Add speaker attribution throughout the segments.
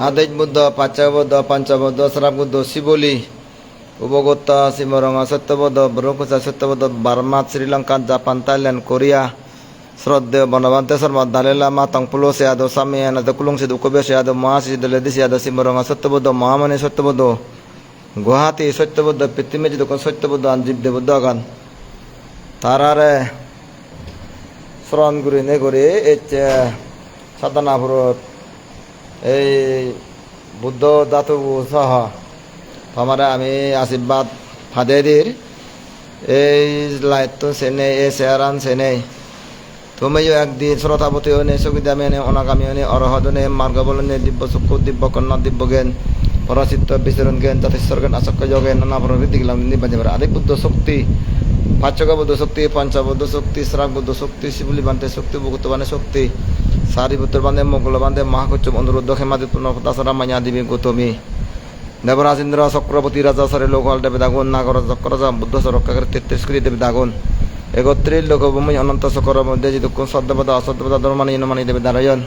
Speaker 1: আদেশ বুদ্ধ পাচ্চাবদ্ধ পঞ্চবদ্ধ শ্রাববদ্ধ শিবলি উপগত শিবরঙ্গ সত্যবদ্ধ ব্রহ্মচা সত্যবদ্ধ Burma Sri Lanka Japan Thailand Korea শ্রদ্ধেয় বনবন্তে শর্মা দালেলা মা তংপুলো সেয়াদো সামিয়ান কুলুং সিদু কবে সেয়াদো মহাশি দলেদি সেয়াদো শিবরঙ্গ সত্যবদ্ধ মহামণি সত্যবদ্ধ গুয়াহাটি সত্যবদ্ধ পৃথিবী যখন সত্যবদ্ধ জীব দেবদ্ধ গান তারারে শ্রণ গুরি নে করে এই সাধনাপুরত এই বুদ্ধ ধাতু সহ আমারা আমি আশীর্বাদ ফাদেদির এই লাইট সেনে এ শেয়ারান সেনে তুমিও একদিন শ্রোতাপতি হনে সুবিধামে অনাগামী হনে অরহদনে মার্গবলনে দিব্য চক্ষু দিব্য কন্যা দিব্য জ্ঞান পরচিত্ত বিচরণ জ্ঞান যথেশ্বর জ্ঞান আসক্য যোগেন নানা প্রবৃত্তি গেলাম নির্বাচন আদিক বুদ্ধ শক্তি পাঁচক বুদ্ধ শক্তি পঞ্চবদ্ধ শক্তি শ্রাক বুদ্ধ শক্তি শিবলি বান্ধে শক্তি ভুগত বানে শক্তি সারিপুত্র বান্ধে মোগল বান্ধে মহাকুচ্চম অনুরুদ্ধ খেমাদি পুনঃদাসরা মায়া দেবী গৌতমী দেবরাজেন্দ্র চক্রবর্তী রাজা সরে লোকাল দেবে দাগুন নাগর চক্রজা বুদ্ধ রক্ষাকারী 33 কোটি দেবে দাগুন একত্রিশ লোকভূমি অনন্ত চক্র মধ্যে যতক্ষণ শ্রদ্ধাবাদ অশ্রদ্ধাবাদ ধর্মানি ইনমানি দেবে দাঁড়ায়ন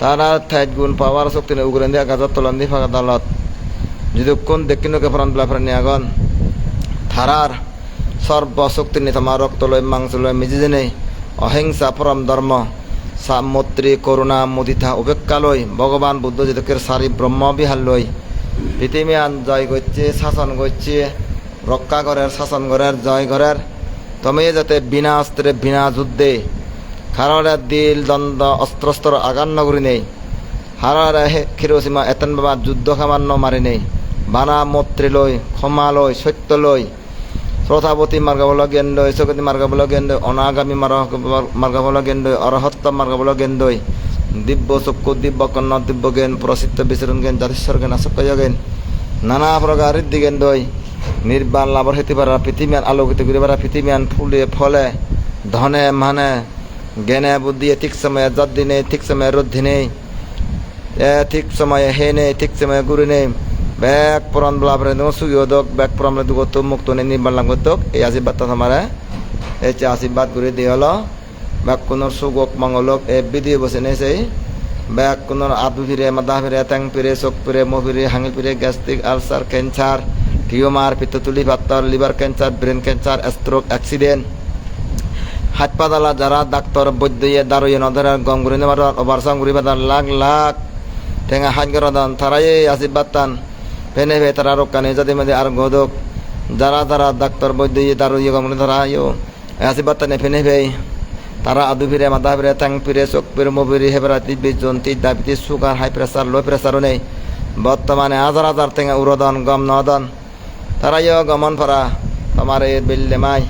Speaker 1: তারা ঠাইত গুণ পাওয়ার শক্তি উগ্রেন দিয়ে গাজার তলান দিয়ে ফাঁকা দালত যতক্ষণ দেখিনকে প্রাণ প্রাণী আগন থারার সর্বশক্তি নিয়ে তোমার রক্ত লয় মাংস লয় মিজিজে নেই অহিংসা পরম ধর্ম সামত্রী করুণা মুদিতা উপেক্ষা লই ভগবান বুদ্ধ যতকের সারি ব্রহ্ম বিহার লই পৃথিবী আন জয় করছে শাসন করছে রক্ষা করার শাসন করার জয় করার তুমি যাতে বিনা অস্ত্রে বিনা যুদ্ধে হারার দিল দ্বন্দ্ব অস্ত্রস্ত্র আগান নগরী নেই হারার ক্ষীরসীমা এতন বাবা যুদ্ধ খামান্য মারি নেই বানা মত্রী লই ক্ষমা লই সত্য লই শ্রোতাপতি মার্গবল জ্ঞান দই সকতি মার্গবল জ্ঞান দই অনাগামী মার্গবল জ্ঞান দই অরহত্ত মার্গবল জ্ঞান দই দিব্য চক্ষু দিব্য কন্ন দিব্য জ্ঞান প্রসিদ্ধ বিচরণ জ্ঞান জাতিশ্বর জ্ঞান আসক্য জ্ঞান নানা প্রকার ঋদ্ধি জ্ঞান দই নির্বাণ লাভর হেতু পারা পৃথিবীয়ান আলোকিত করে পারা পৃথিবীয়ান ফুলে ফলে ধনে মানে জ্ঞানে বুদ্ধি ঠিক সময়ে যদ্দি নেই ঠিক সময়ে রুদ্ধি নেই ঠিক সময়ে হে নেই ঠিক সময়ে গুরু নেই ব্যাগ পুরাণ লাভরে সুযোগ ব্যাগ পুরাণ দুগত মুক্ত নেই নির্বাণ লাভ করত এই আশীর্বাদটা তোমার এই আশীর্বাদ করে দিয়ে হলো ব্যাগ কোন সুগক মঙ্গলক এ বিধি বসে নেই সেই ব্যাগ কোন আদু ফিরে মাদা ফিরে ট্যাং ফিরে চোখ ফিরে মো ফিরে হাঙিল ফিরে গ্যাস্ট্রিক আলসার ক্যান্সার টিউমার পিত্তথলি পাথর liver cancer brain cancer stroke accident হাসপাতাল যারা ডাক্তার বৈদ্য দারুয়ে নধরার গম ঘুরে নেবার ওভারসাং ঘুরি বাদান লাখ লাখ ঠেঙা হাজ গরদান তারাই আশীর্বাদ টান ফেনে ফে তারা রক্ষানে যাতে মধ্যে আর গোদক যারা যারা ডাক্তার বৈদ্য দারুয়ে গম ঘুরে ধরা আশীর্বাদ টানে ফেনে ফে তারা আদু ফিরে মাথা ফিরে ট্যাং ফিরে চোখ ফিরে মো ফিরে হেপাটাইটিস বিজন্তি diabetes sugar high pressure low প্রেসারও নেই বর্তমানে হাজার হাজার ঠেঙা উরোদন গম নদন তারাইও গমন ফরা তোমার এই বিল্লে মাই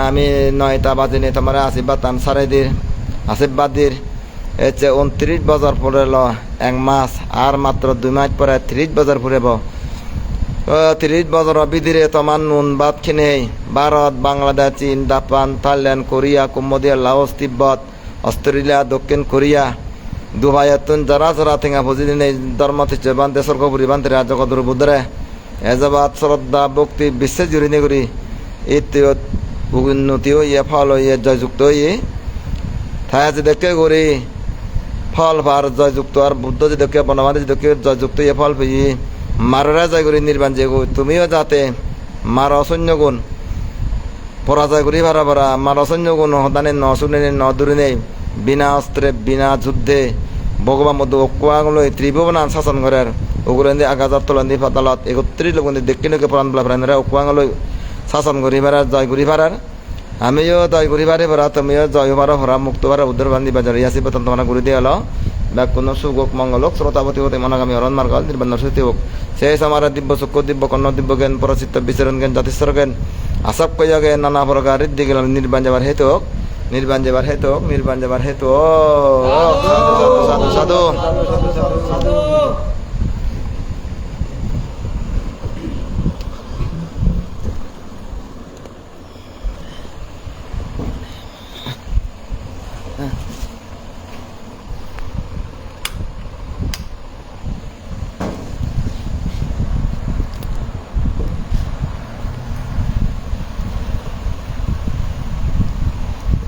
Speaker 1: আমি 9টা বাজে নিয়ে তোমার আশীর্বাদ টান সারাই দির আশীর্বাদ দির এসে 29 বছর পরে ল 1 মাস আর মাত্র 2 মাস পরে 30 বছর ফুরেব 30 বছর বিধিরে তোমার নুন ভাত খিনে ভারত বাংলাদেশ চীন Japan Thailand Korea Cambodia Laos Tibet Australia দক্ষিণ কোরিয়া দুবাইতুন যারা যারা ঠেঙা বুঝি দিন ধর্ম থেকে বান্ধে স্বর্গপুরী বান্ধে জগদুর বুদ্ধরে এজাবাদ শ্রদ্ধা ভক্তি বিশ্বে জুড়ি নেগুরি ইতিও উন্নতিও ইয়ে ফল ইয়ে জয়যুক্ত ইয়ে থায়া যে দেখে করি ফল ভার জয়যুক্ত আর বুদ্ধ যে দেখে বনবাদী যে দেখে জয়যুক্ত ইয়ে ফল পেয়ে মারা যায় করি নির্বাণ যে তুমিও যাতে মার অসৈন্য গুণ পরাজয় করি ভাড়া ভাড়া মার অসৈন্য গুণ হদানে ন শুনে ন দূরে নেই বিনা অস্ত্রে বিনা যুদ্ধে ভগবান মধ্যে অকুয়াগুলো ত্রিভুবনান শাসন করার ওগুলো আগাজার তলান্দি পাতালত 31 লোক দেখিনকে প্রাণ বলা প্রাণীরা অকুয়াগুলো শাসন করি ভাড়ার জয় করি ভাড়ার আমিও জয় করি ভারে ভরা তুমিও জয় ভাড়া ভরা মুক্ত ভাড়া উদ্ধার বান্ধি বাজার ইয়াসি বেতন তোমার গুরু দিয়ে হলো ব্যাগ কোন সুগোক মঙ্গলক শ্রোতাপতি হতে মনাগামী অরণ মার্গল নির্বাণ সত্যি হোক শেষ আমার দিব্য চক্ষু দিব্য কর্ণ দিব্য জ্ঞান পরচিত্ত বিচরণ জ্ঞান জাতিশ্বর জ্ঞান আসক্য জ্ঞান নানা প্রকার ঋদ্ধি গেলাম নির্বাণ যাবার হেতু হোক নির্বাণ যাবার হেতু হোক নির্বাণ যাবার হেতু সাধু সাধু সাধু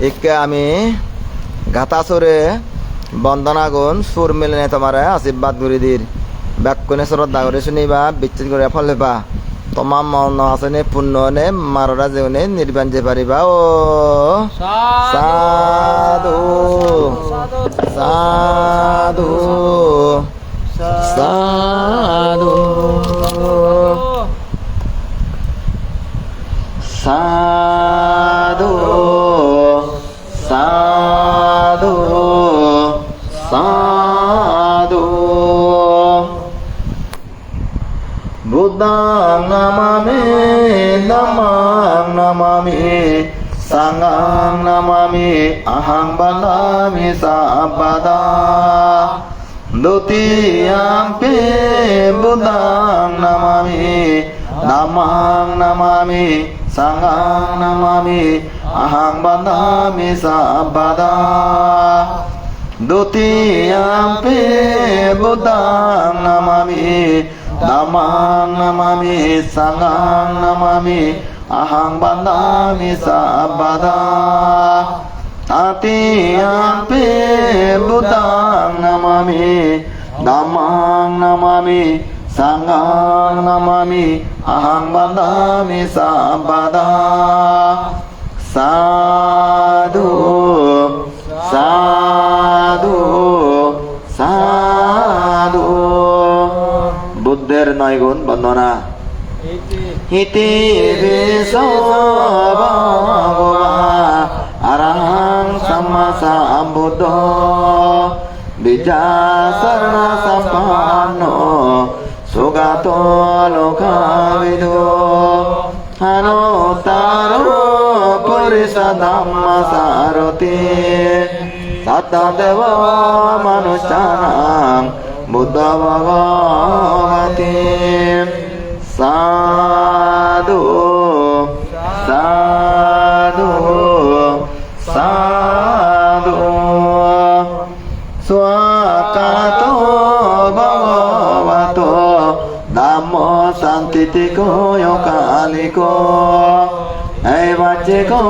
Speaker 1: ইকে আমি ঘাতাসুরে বন্দনা গুণ সুর মিলনে তোমার আশীর্বাদ করে দির ব্যাকুণে শ্রদ্ধা করে শুনিবা বিচ্ছিন্ন করে ফলেবা তোমার মন আছে পূর্ণ নে মাররা যেনে নির্বাণ যে পারিবা ও সাধু সাধু সাধু সাধু সাধু সাধু বুদ্ধং নমামি ধম্মং নমামি সংঘং নমামি অহং বন্দামি সর্বদা দ্বিতীয়াম্পি বুদ্ধং নমামি ধম্মং নমামি সংঘং নমামি অহং বন্দামি সর্বদা দ্বিতীয়াম্পি বুদ্ধং নমামি ধম্মং নমামি সংঘং নমামি অহং বন্দামি সর্বদা তৃতীয়াম্পি বুদ্ধং নমামি ধম্মং নমামি সংঘং নমামি অহং বন্দামি সর্বদা সাধু সাধু সাধু বুদ্ধের 9 গুণ বন্দনা ইতি বিশ্বভগবা আরহং সম্মা সম্বুদ্ধ বিদ্যাশরণ সম্পন্ন সুগত লোকবিদো অনুত্তরো পুরুষ ধম্ম সারথি সত্যদেব মনুষ্যানাং বুদ্ধ ভগবতি সাধু সাধু সাধু স্বাকাতো ভগবতো ধাম্ম শান্তিতিকো কালিকো এই বাচ্চিকো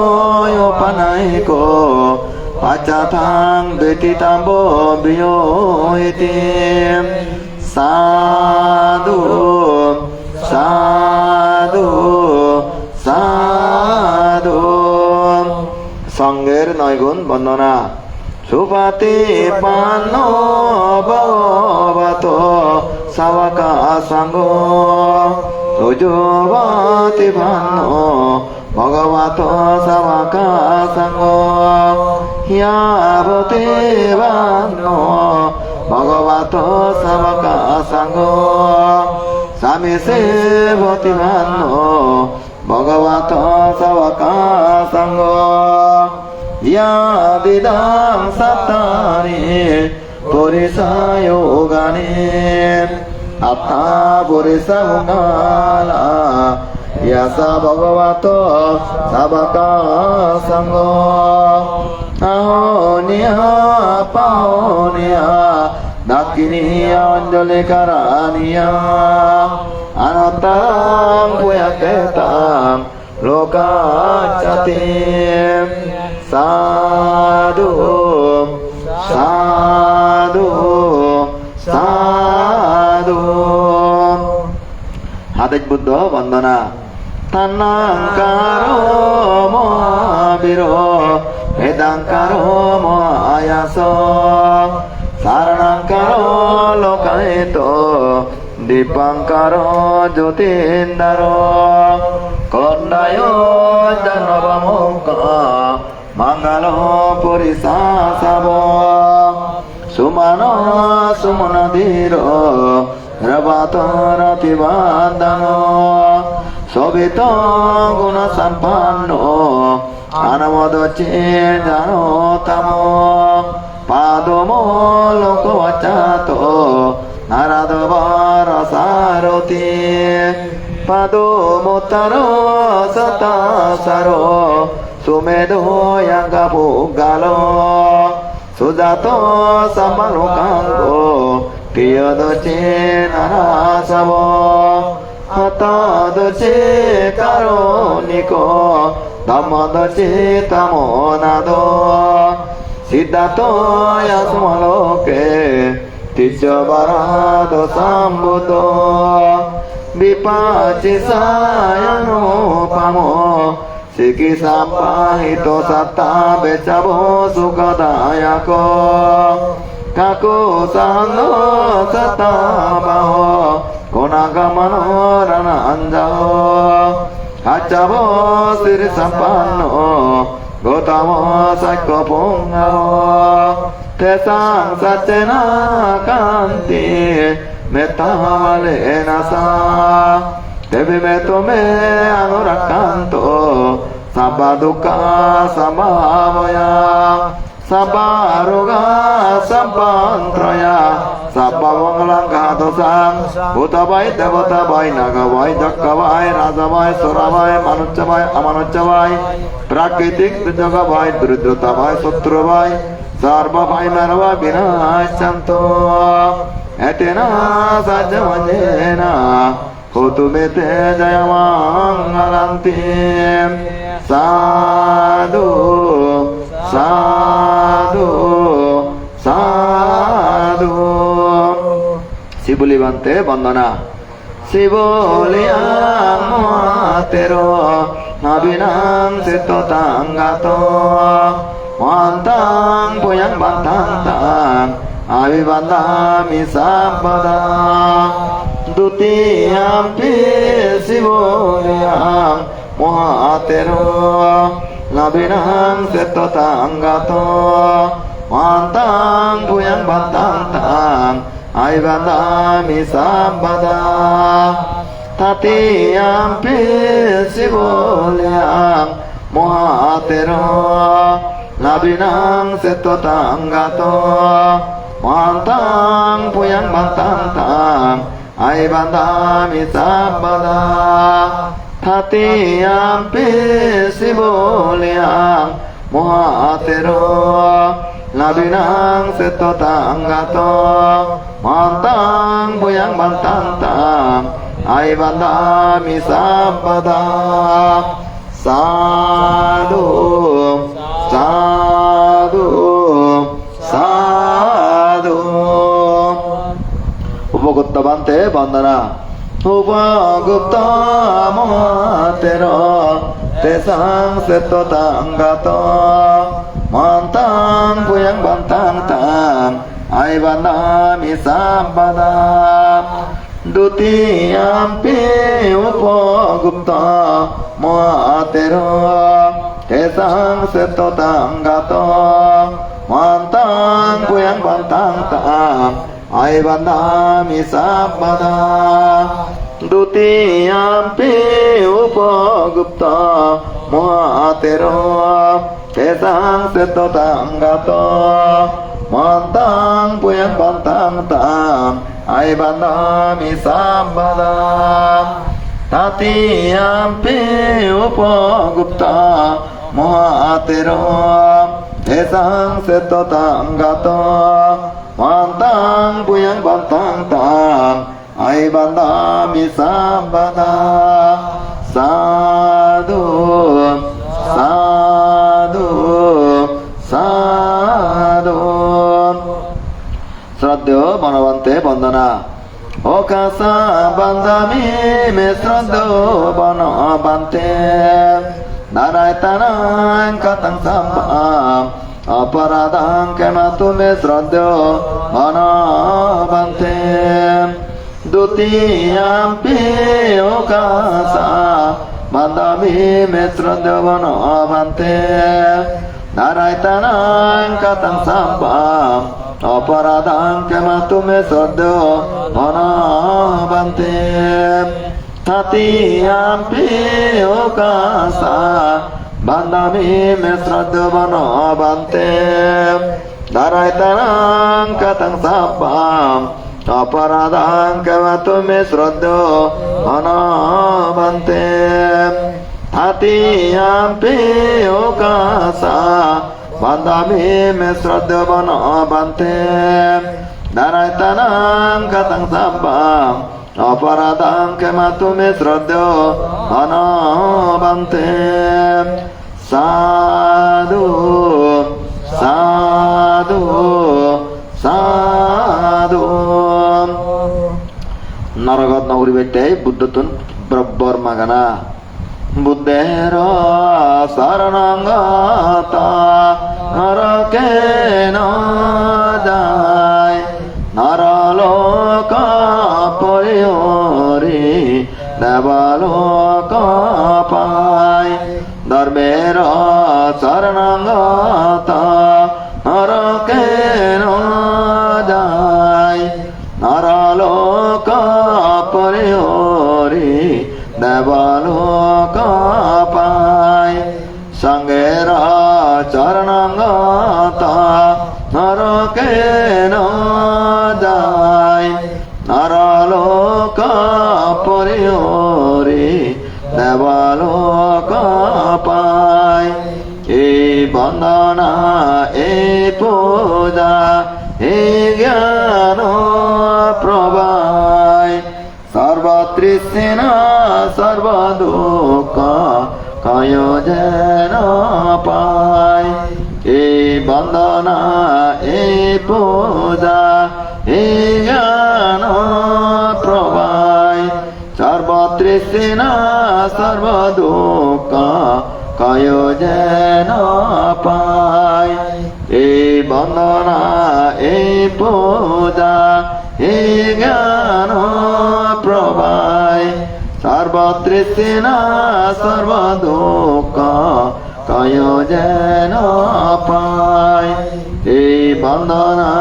Speaker 1: উপনায়িকো পাচাথাং ব্যতীতাম্বো বিয়োহিতি সাধু সাধু সাধু সঙ্গের 9 গুণ বন্দনা সুপাতি পান্ন ভগবতো সাবকা সঙ্গ সুজোবাতি ভান্ন ভগবতো সাবকা সঙ্গ হিয়াবতে ভান্ন ভগবতো সাবকা সঙ্গ স্বামী সেবতি ভান্ন ভগবতো সাবকা সঙ্গ ইয়াদিদাং সত্তানি পরিসায়োগানি আত্মা পরিসাঙ্গালা ইয়াসা ভগবতো সাবকা সঙ্গ আহনিয়া পাহনিয়া দাক্ষিণীয়া অঞ্জলি কারানিয়া অনন্তং পুয়াকেতাং লোকাচ্যতে সাধু সাধু সাধু হাতেজ বুদ্ধ বন্দনা তন্নাঙ্কারো মহাবীরো বেদাঙ্কারো মহায়াস সারণাঙ্কারো লোকায়িতো দীপাঙ্কারো জ্যোতিন্দরো কন্যায় জনবমুখ মঙ্গল পরিশাসব সুমন সুমনধীর রবাত রতিবাদন শোভিত গুণ সম্পন্ন আনমদচে জানতম পাদমোলোকবচাত নারদবর সারথি পাদমোত্তর সতাসর সুমেধো ইয়াঙ্গভোগাল সুজাত সমলোকাঙ্গ প্রিয়দচে নারাসব হতদচে কারণিক Dhammadacittamo nado Siddhatoya sumaloke Tijjabarado sambuddho Vipachisayano pamo Sikisapahito satta becabo sukadayako Kaku sano satta baho Konagamano rananjao Hacabo sirisampano Gotamo sakko pungaro Tesang sacena kanti Metavale nasa Devi metome anurakanto Sabba dukkha samavaya Sabba roga sampantraya Sabba mangalangka dosang Bhutabai devatabhai nagavai jakkavai rajavai suravai manuchavai amanuchavai Prakritik jagavai duridratavai sutruvai Sarvavai marva vinasyanto Etena sajavanyena Hotu mete jayamangalanti Sadhu Sadhu Sadhu Sibuli bante bandana Sibuliyang muatero Nabinang sito tanggato Wantang puyang bantang tang Abibandami sabada Dutiyampi sibuliyang muatero Nabinang sito tanggato Wantang puyang bantang tang Abibandami sabada Tatiyampi sibuliyang muatero Nabinang sito tanggato Wantang puyang bantang tang Ai bandami sabada Tatiyampi sibuliyang muatero Nabinang sito tanggato Wantang puyang bantang tang Ai bandami sabada Sadhu Sadhu Sadhu Upagutta bante bandana Upagutta muatero Tesang seto tanggato Mantang puyang bantang tang Ai bandami sabada Dutiyampi upagutta muatero Tesang seto tanggato Mantang puyang bantang tang Ai bandami sabada Dutiyampi upagutta muatero Tesang seto tanggato Mantang puyang bantang tang Ai bandami sabada Tatiyampi upagutta muatero Tesang seto tanggato Mantang puyang bantang tang Ai bandami sabada Sadhu Sadhu Sadhu Shraddha Banavante Bandana Okasa bandami me shraddha Banavante Naraytanang katang sambam Aparadang kematu me shraddha Banavante Dutiyampi okasa bandami me shraddha Banavante Naraytanang katang sambam Aparadang kematu me shraddha Banavante Tatiyampi okasa bandami me shraddha Banavante Naraytanang katang sambam Aparadang kematu me shraddha Banavante Tatiyampi okasa bandami me shraddha Banavante Naraytanang katang sambam Aparadang kematu me shraddha Banavante সাধু সাধু সাধু নরগত নগরী বেটে বুদ্ধতুন ব্রব্বর মাগানা বুদ্ধের শরণাঙ্গত নরকে ন যায় নরলোক পরিহরি দেবলোক পায় ধর্মের শরণাঙ্গত নরকে ন যায় নরলোক পরিহরি দেবলোক পায় সঙ্গের চরণাঙ্গত নরকে ন যায় নরলোক পরিহরি দেবলোক পায় এই বন্দনা এই পূজা এই জ্ঞান প্রবায় সর্বতৃষ্ণা সর্বদুঃখ ক্ষয় যেন পায় এই বন্দনা এই পূজা এই জ্ঞান প্রবায় সর্বতৃষ্ণা সর্বদুঃখ ক্ষয় যেন পায় এই বন্দনা এই পূজা এই জ্ঞান প্রবায় সর্বতৃষ্ণা সর্বদুঃখ ক্ষয় যেন পায় এই বন্দনা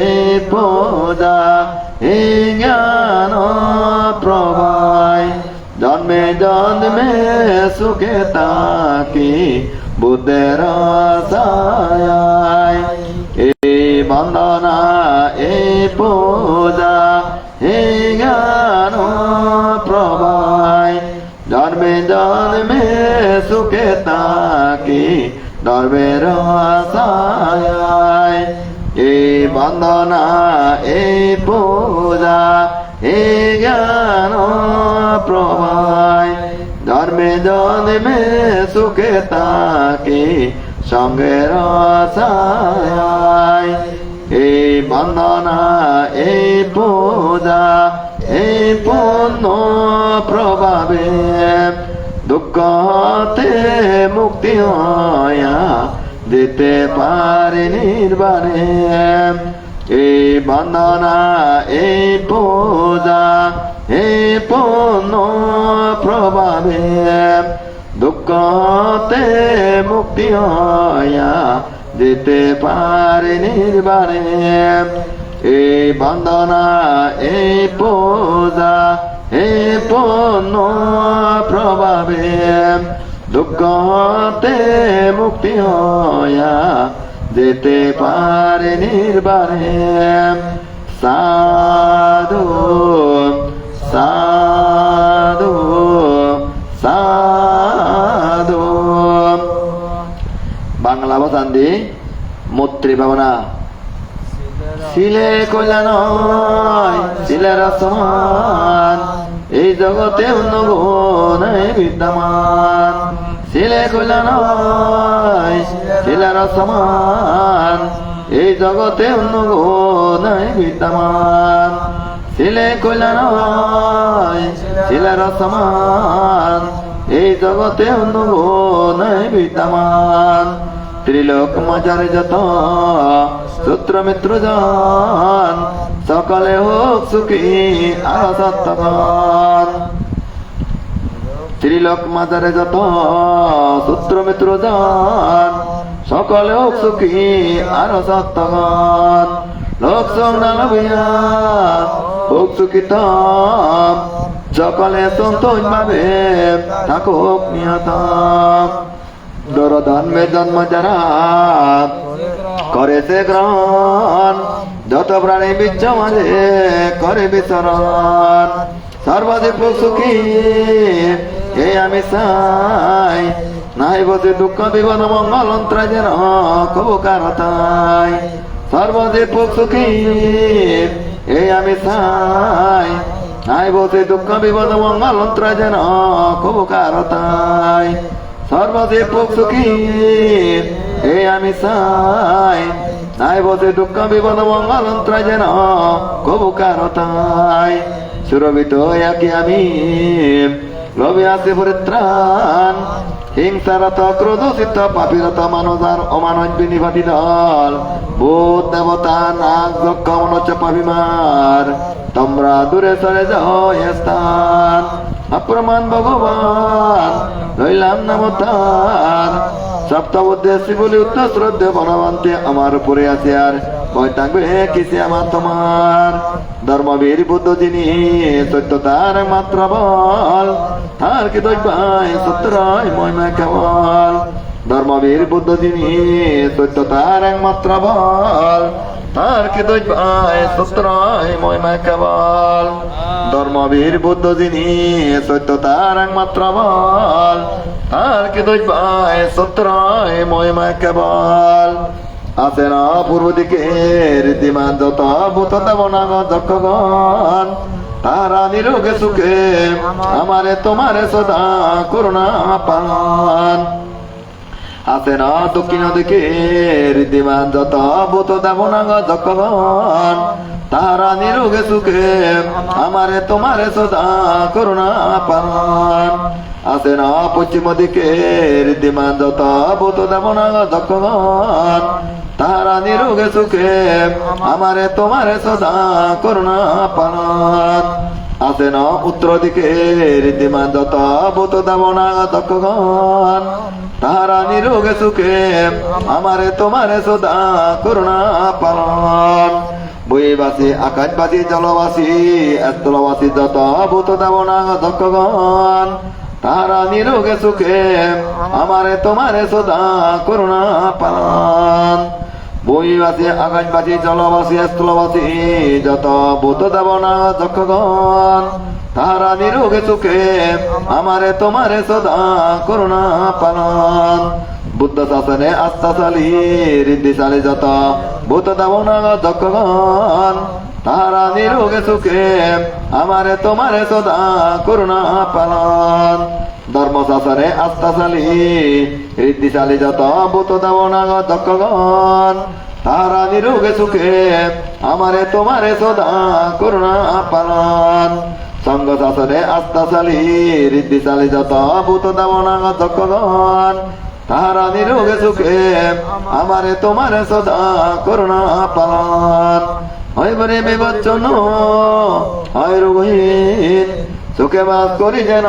Speaker 1: এই পূজা এই জ্ঞান প্রবায় জন্মে জন্মে সুখে তাকি বুদ্ধের ছায়ায় এই বন্দনা এই পূজা এই জ্ঞান প্রবায় জন্মে জন্মে সুখে তাকি ধর্মের ছায়ায় এই বন্দনা এই পূজা এই জ্ঞান প্রবায় ধর্মে জন্মে সুখে তাকি সঙ্গের ছায়ায় এই বন্দনা এই পূজা এই পুণ্য প্রভাবে দুঃখ হতে মুক্তি হয়া যেতে পারে নির্বাণে এই বন্দনা এই পূজা এই পুণ্য প্রভাবে দুঃখ হতে মুক্তি হয়া যেতে পারে নির্বাণে এই বন্দনা এই পূজা এই পুণ্য প্রভাবে দুঃখ হতে মুক্তি হয়া যেতে পারে নির্বাণে সাধু সাধু সাধু বাংলা ভাষান্দি মৈত্রী ভাবনা শিলে কইলা নয় শিলের সমান এই জগতে অন্য গুণ বিদ্যমান শিলে কইলা নয় শিলের সমান এই জগতে অন্য গুণ বিদ্যমান শিলে কইলা নয় শিলের সমান এই জগতে অন্য গুণ বিদ্যমান ত্রিলোক মাঝারে যত সূত্র মিত্র জন সকলে হোক সুখী আর সত্যবান ত্রিলোক মাঝারে যত সূত্র মিত্র জন সকলে হোক সুখী আর সত্যবান লোক সংগ্রামিয়া হোক সুখী তম সকলে সন্তোষ ভাবে থাকুক নিহত দরদান জন্ম যারা করে সে গ্রহণ যত প্রাণী বিচ্ছ মাঝে করে বিচরণ সর্বাধিক সুখী এই আমি চাই নাই বসে দুঃখ বিপদ মঙ্গল অন্তরা যেন কবু কারতাই সর্বাধিক সুখী এই আমি চাই নাই বসে দুঃখ বিপদ মঙ্গল অন্তরা যেন কবু কারতাই
Speaker 2: সর্বদীপক সুখী হে আমি চাই নাই বসে দুঃখ বিপদ মঙ্গল অন্তরায় যেন কবু কারো তাই সুরভিত একই আমি লোভে আছে পরিত্রাণ হিংসারত ক্রোধসিত পাপিরত মানজার অমানব বিনিবাদী দল ভূত দেবতা নাগ যক্ষ মনোচ্চ পাপিমার তোমরা দূরে সরে যাও এ স্থান অপ্রমাণ ভগবান রইলাম নাম তার সপ্তবুদ্ধি বলি উত্তর শ্রদ্ধে বনবন্তে আমার উপরে আছে আর ভয় থাকবে কিসে আমার তোমার ধর্মবীর বুদ্ধ যিনি সত্য তার মাত্র বল তার কি দৈবাই সত্যরায় মহিমা কেবল ধর্মবীর বুদ্ধ যিনি সত্য তার একমাত্র বল তার কি দৈবাই সত্যরায় মহিমা কেবল ধর্মবীর বুদ্ধ যিনি সত্য তার একমাত্র বল তার কি দৈবাই সত্যরায় মহিমা কেবল আছে না পূর্ব দিকে রীতিমান যত ভূত দেবনাগ যক্ষগণ তারা নিরোগে সুখে আমারে তোমারে সদা করুণা পান আছে না দক্ষিণ দিকে রীতিমান যত ভূত দেবনাগ যক্ষগণ তারা নিরোগে সুখে আমারে তোমারে সদা করুণা পান আছে না পশ্চিম দিকে রীতিমান যত ভূত দেবনাগ যক্ষগণ তারা নিরোগে সুখে আমারে তোমারে সদা করুণা পান আছে না উত্তর দিকে রীতিমান যত ভূত দেবনাগ যক্ষগণ তারা নিরোগে সুখে আমারে তোমারে সদা করুণা পান বইবাসী আকাশবাসী জলবাসী স্থলবাসী যত ভূত দেবনাগ যক্ষগণ তারা নিরোগে সুখে আমারে তোমারে সদা করুণা পান বইবাসী আকাশবাসী জলবাসী স্থলবাসী যত ভূত দেবনাগ যক্ষগণ তারা নিরোগে সুখে আমারে তোমারে সদা করুণা পান বুদ্ধ শাসনে আস্থাশালী ঋদ্ধিশালী যত ভূত দেবনাগ যক্ষগণ তারা নিরোগে সুখে আমারে তোমারে সদা করুণা পান ধর্ম শাসনে আস্থাশালী ঋদ্ধিশালী যত ভূত দেবনাগ যক্ষগণ তারা নিরোগে সুখে আমারে তোমারে সদা করুণা পান সঙ্গ শাসনে আস্থাশালী ঋদ্ধিশালী যত ভূত দেবনাগ যক্ষগণ তারা নিরোগে সুখে আমারে তোমারে সদা করুণা পান হয় বরে বিবচ্ছন্ন হয় রোগহীন সুখে বাস করি যেন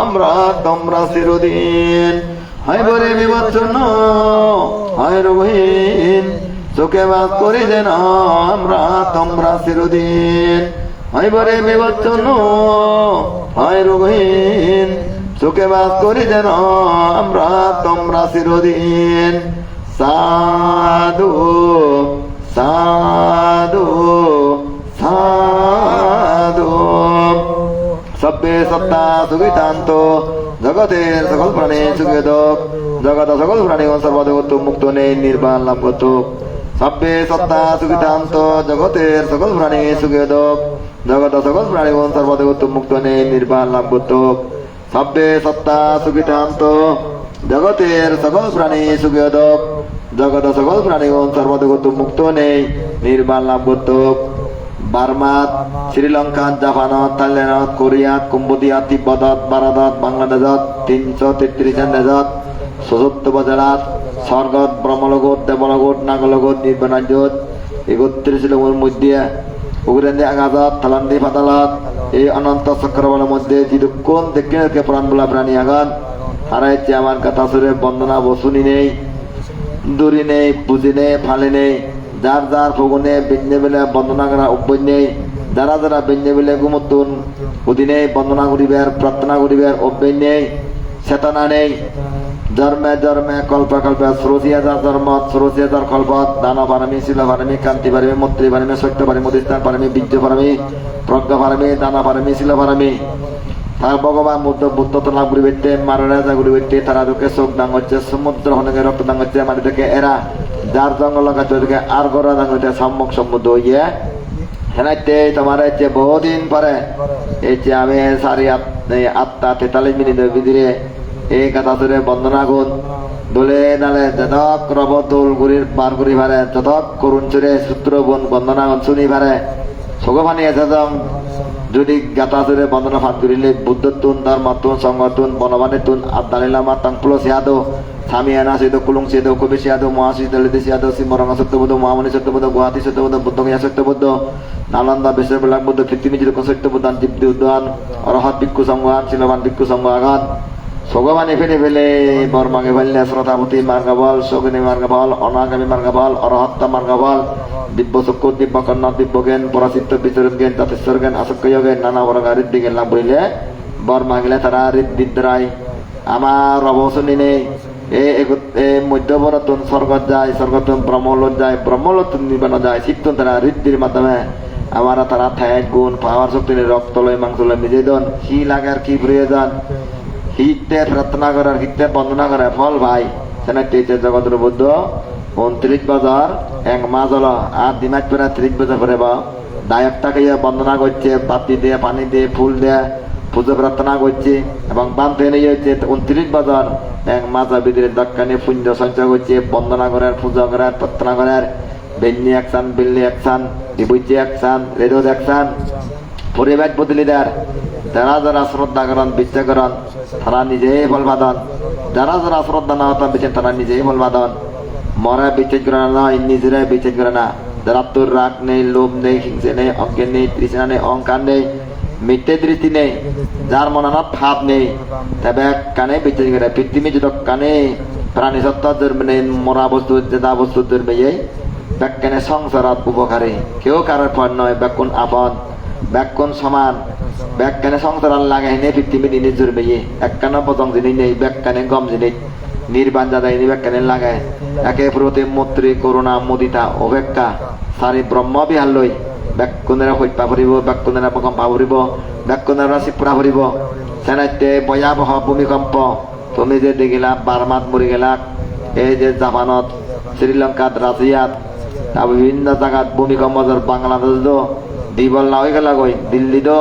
Speaker 2: আমরা তোমরা চিরদিন হয় বরে বিবচ্ছন্ন হয় রোগহীন সুখে বাস করি যেন আমরা তোমরা চিরদিন হয় বরে বিবচ্ছন্ন হয় রোগহীন সুখে বাস করি যেন আমরা তোমরা চিরদিন সাধু সাধু সাধু সব্বে সত্তা সুখিতান্ত জগতের সকল প্রাণী সুখেদক জগৎ সকল প্রাণী সর্বদেবত্ব মুক্ত নেই নির্বাণ লাভ করত সব্বে সত্তা সুখিতান্ত জগতের সকল প্রাণী সুখেদক জগৎ সকল প্রাণী সর্বদেবত্ব মুক্ত নেই নির্বাণ লাভ করত সব্বে সত্তা সুখিতান্ত জগতের সকল প্রাণী সুখেদক জগৎ সকল প্রাণী সর্বদেবত্ব মুক্ত নেই নির্বাণ লাভ করত বার্মাত শ্রীলঙ্কা জাপানত থাইল্যান্ডত কোরিয়াত কম্বোডিয়া তিব্বতত ভারতত বাংলাদেশত 333 দেশত 74 জেলাত স্বর্গত ব্রহ্মলোকত দেবলোকত নাগলোকত নির্বাণাজ্যত 31 লোকের মধ্যে উগ্রেন্দ্রে আঘাতত থালান্দি পাতালত এই অনন্ত চক্রবলের মধ্যে যদি কোন দেখে প্রাণ বলা প্রাণী আঘাত হারাইছে আমার কথা সুরে বন্দনা বসুনি নেই দূরি নেই পুঁজি নেই ফালি নেই যার যার ফগুনে বেঞ্জে বেলে বন্দনা করা অভ্যয় নেই যারা যারা বেঞ্জে বেলে গুমতুন অধীনে বন্দনা করিবার প্রার্থনা করিবার অভ্যয় নেই চেতনা নেই জন্মে জন্মে কল্প কল্পে 84,000 জন্ম 84,000 কল্পত দান পারমি শিল পারমি কান্তি পারমি মৈত্রী পারমি সত্য পারমি অধিষ্ঠান পারমি বীর্য পারমি প্রজ্ঞা পারমি দানা পারমি শিল পারমি তার ভগবান বুদ্ধ বুদ্ধ তো লাভ করি বেটে মারা রাজা করি বেটে তারা দুঃখে চোখ দাং হচ্ছে সমুদ্র হনকে রক্ত দাং হচ্ছে মাটি থেকে এরা যার জঙ্গল থেকে আর গড়া দাং হচ্ছে সম্মুখ সম্বুদ্ধ হইয়া হেনাইতে তোমার হচ্ছে বহুদিন পরে এই যে আমি 8:43 মিনিটের ভিতরে এই কাতাতুরে বন্দনা গুণ দোলে নালে যতক রব দোল গুরির পার করি ভারে যতক করুণ চুরে সূত্র বোন বন্দনা গুণ শুনি ভারে সগবানী এসেছম যদি গাতাতুরে বন্দনা ফাট করিলে বুদ্ধতুন ধর্মতুন সংগতুন বনবানী তুন আদালিলামা তাংপুলো সিয়াদো সামিয়ানা সিদো কুলুং সিদো কবি সিয়াদো মহাশি দলিত সিয়াদো সিমরঙ্গা সত্যবুদ্ধ মহামণি সত্যবুদ্ধ গুয়াহাটি সত্যবুদ্ধ বুদ্ধগয়া সত্যবুদ্ধ নালন্দা বিশ্ববিলাক বুদ্ধ কৃত্রিমী যেরকম সত্যবুদ্ধান দীপ্তি উদ্যান অরহৎ ভিক্ষু সংঘান শিলবান ভিক্ষু সংঘান সগবানী ফেলে ফেলে বর্মাগে ফেললে শ্রোতাপতি মার্গবল সগিনী মার্গবল অনাগামী মার্গবল অরহত্তা মার্গবল দিব্য চক্ষু দিব্য কর্ণ দিব্য জ্ঞান পরাচিত্ত বিচরণ জ্ঞান তাতেশ্বর জ্ঞান আসক্য জ্ঞান নানা বরঙ্গা ঋদ্ধি জ্ঞান লাভ করিলে বর্মা গেলে তারা ঋদ্ধিদ্রায় আমার অবসনী নেই এ মধ্যবরতন স্বর্গত যায় স্বর্গতন ব্রহ্মলোক যায় ব্রহ্মলোক নির্বাণ যায় চিত্তন তারা ঋদ্ধির মাধ্যমে আমার তারা ঠেক গুণ পাওয়ার শক্তি রক্ত লয় মাংস লয় নিজে দন কি লাগে আর কি প্রয়োজন হিতে প্রার্থনা করার হিতে বন্দনা করে ফল ভাই সেনা তেইশে জগতের বুদ্ধ 29 বছর এক মাস হলো আর দিমাগ করে 30 বছর পরে বা দায়কটাকে বন্দনা করছে বাতি দিয়ে পানি দিয়ে ফুল দিয়ে পুজো প্রার্থনা করছে এবং বান্ধে নিয়ে হচ্ছে 29 বছর এক মাস ভিতরে দক্ষিণে পুঞ্জ সঞ্চয় করছে বন্দনা করার পূজা করার প্রার্থনা করার বেন্নি একসান বিল্লি একসান বিবুজি একসান রেদোদ একসান পরিবেশ বদলি দেয় যারা যারা শ্রদ্ধা করেন বিশ্বাস করেন তারা নিজেই ফল বাঁধন যারা যারা শ্রদ্ধা না হতাম বিচার তারা নিজেই ফল বাঁধন মরা বিচার করে না নিজেরাই বিচার করে না যারা তোর রাগ নেই লোভ নেই হিংসে নেই অজ্ঞান নেই তৃষ্ণা নেই অহংকার নেই মিথ্যে দৃষ্টি নেই যার মনানত ভাব নেই তবে কানে বিচার করে পৃথিবী যত কানে প্রাণী সত্তা ধর্মে নেই মরা বস্তু জেদা বস্তু ধর্মে ব্যাখ্যানে সংসারাত উপকারী কেউ কারোর ফল নয় ব্যাকুণ আপন ব্যাকুণ সমান ব্যাখ্যানে সংসার লাগাই নেই পৃথিবী নিজ ধর্মে একখানা পতং জিনিস নেই ব্যাখ্যানে গম জিনিস নির্বাণ যাদাইনি ব্যাখ্যানে লাগায় একে প্রতি মৈত্রী করুণা মুদিতা অপেক্ষা সারি ব্রহ্ম বিহার লই ব্যাকুণেরা হত্যা ফুরিব ব্যাকুণেরা প্রকম্পা ফুরিব ব্যাকুণেরা শিবপুরা ফুরিব সেনাইতে ভয়াবহ ভূমিকম্প তুমি যে দেখিলা বার্মাত মরি গেলা এই যে জাপানত শ্রীলঙ্কাত রাশিয়াত বিভিন্ন জায়গাত ভূমিকম্প বাংলাদেশ দিবল না হয়ে গেলা গই দিল্লি তো